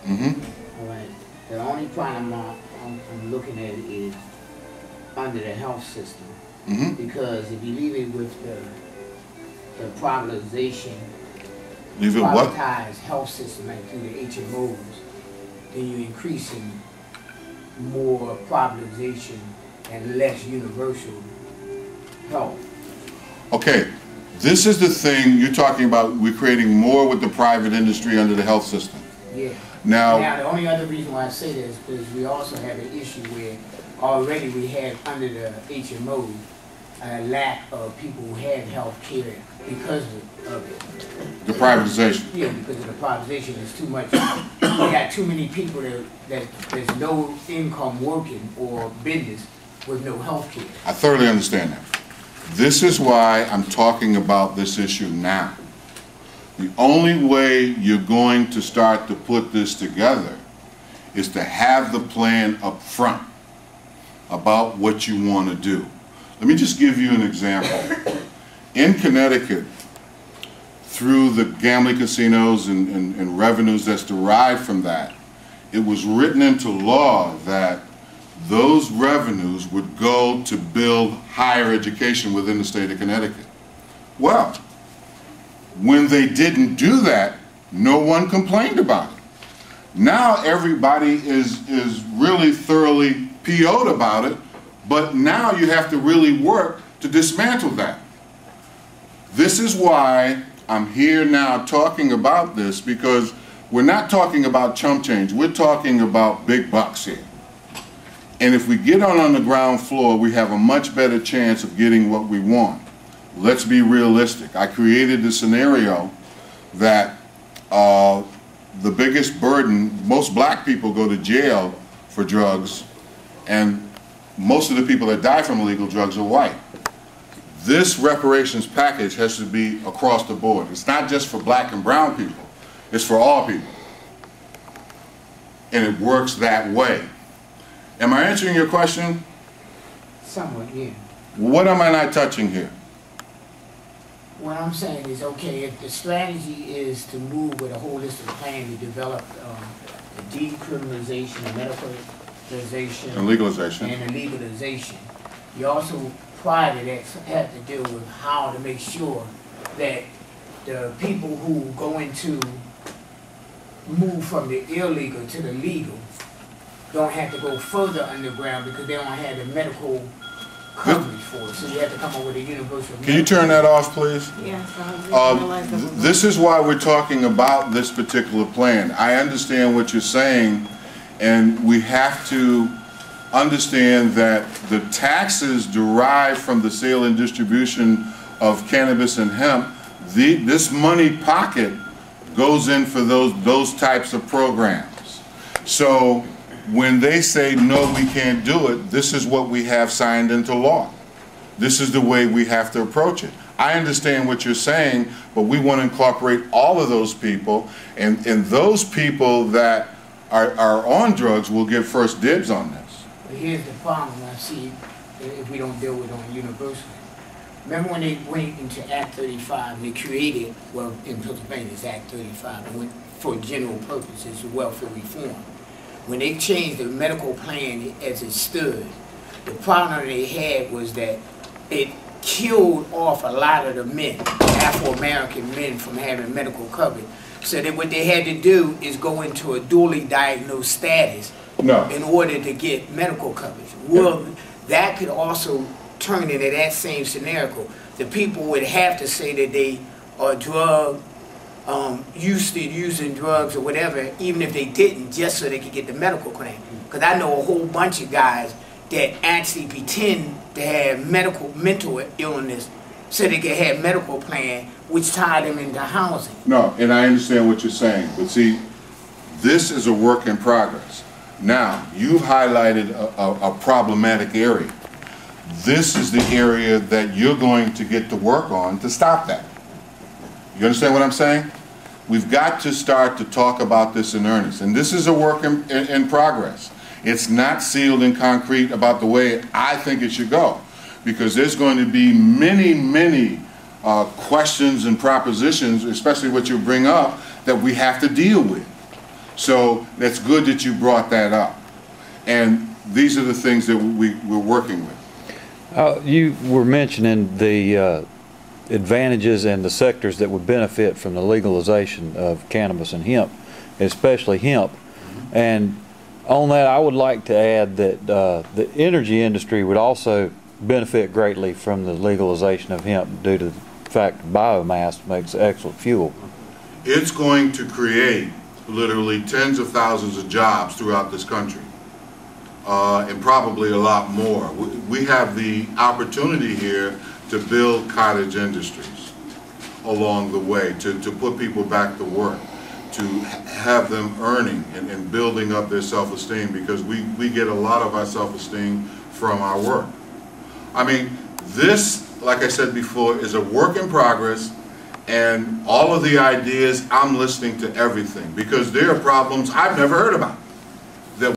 All right. The only problem I'm looking at is under the health system. Because if you leave it with the privatization, leave it what? Privatized health system like through the HMOs, then you're increasing more privatization and less universal health. Okay, this is the thing you're talking about. We're creating more with the private industry under the health system. Yeah. Now, the only other reason why I say this is because we also have an issue where already we have under the HMOs a lack of people who have health care because of it. The privatization. Yeah, because of the privatization is too much. We got too many people that there's no income working or business with no health care. I thoroughly understand that. This is why I'm talking about this issue now. The only way you're going to start to put this together is to have the plan up front about what you want to do. Let me just give you an example. In Connecticut, through the gambling casinos and revenues that's derived from that, it was written into law that those revenues would go to build higher education within the state of Connecticut. Well, when they didn't do that, no one complained about it. Now everybody is really thoroughly PO'd about it, but now you have to really work to dismantle that. This is why I'm here now talking about this, because we're not talking about chump change, we're talking about big bucks here. And if we get on the ground floor, we have a much better chance of getting what we want. Let's be realistic. I created the scenario that the biggest burden, most black people go to jail for drugs, and most of the people that die from illegal drugs are white. This reparations package has to be across the board. It's not just for black and brown people, it's for all people. And it works that way. Am I answering your question? Somewhat, yeah. What am I not touching here? What I'm saying is, okay, if the strategy is to move with a holistic plan to develop the decriminalization, the medicalization, And legalization. and the legalization, you also, prior to that, have to deal with how to make sure that the people who go into move from the illegal to the legal don't have to go further underground because they don't have the medical coverage for it. So you have to come up with a universal. Can you turn that off, please? Yes. This is why we're talking about this particular plan. I understand what you're saying, and we have to understand that the taxes derived from the sale and distribution of cannabis and hemp, this money pocket goes in for those types of programs. So when they say, no, we can't do it, this is what we have signed into law. This is the way we have to approach it. I understand what you're saying, but we want to incorporate all of those people, and those people that are on drugs will get first dibs on this. But here's the problem I see if we don't deal with it on universal. Remember when they went into Act 35, they created, well, in Pennsylvania it's Act 35, it went for general purposes of welfare reform. When they changed the medical plan as it stood, the problem they had was that it killed off a lot of the men, Afro-American men, from having medical coverage. So that what they had to do is go into a dually diagnosed status in order to get medical coverage. Well, that could also turn into that same scenario. The people would have to say that they are used to using drugs or whatever, even if they didn't, just so they could get the medical claim. Because I know a whole bunch of guys that actually pretend to have mental illness so they can have medical plan, which tie them into housing. No, and I understand what you're saying, but see, this is a work in progress. Now, you've highlighted a problematic area. This is the area that you're going to get to work on to stop that. You understand what I'm saying? We've got to start to talk about this in earnest. And this is a work in progress. It's not sealed in concrete about the way I think it should go. Because there's going to be many questions and propositions, especially what you bring up, that we have to deal with. So that's good that you brought that up. And these are the things that we're working with. You were mentioning the advantages and the sectors that would benefit from the legalization of cannabis and hemp, especially hemp. And on that, I would like to add that the energy industry would also benefit greatly from the legalization of hemp due to the fact biomass makes excellent fuel. It's going to create literally tens of thousands of jobs throughout this country, and probably a lot more. We have the opportunity here to build cottage industries along the way, to put people back to work, to have them earning and building up their self-esteem, because we get a lot of our self-esteem from our work. I mean, this, like I said before, is a work in progress, and all of the ideas, I'm listening to everything, because there are problems I've never heard about.